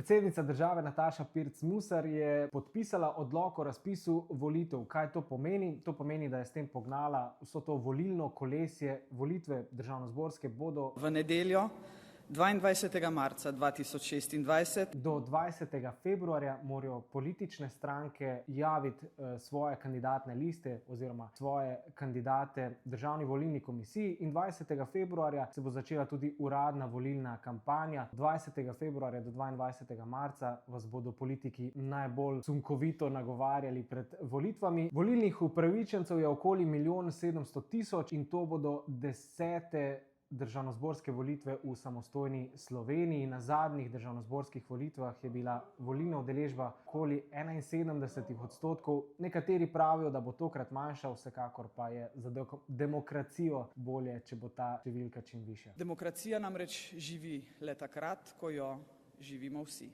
Predsednica države Nataša Pirc Musar je podpisala odlok o razpisu volitev. Kaj to pomeni? To pomeni, da je s tem pognala vso to volilno kolesje. Volitve državnozborske bodo v nedeljo 22. marca 2026. Do 20. februarja morajo politične stranke javiti svoje kandidatne liste oziroma svoje kandidate Državni volilni komisiji in 20. februarja se bo začela tudi uradna volilna kampanja. 20. februarja do 22. marca vas bodo politiki najbolj sunkovito nagovarjali pred volitvami. Volilnih upravičencev je okoli 1 700 000 in to bodo 10. državnozborske volitve v samostojni Sloveniji. Na zadnjih državnozborskih volitvah je bila volilna udeležba okoli 71%. Nekateri pravijo, da bo tokrat manjša, vsekakor pa je za demokracijo bolje, če bo ta številka čim višja. Demokracija namreč živi le takrat, ko jo živimo vsi.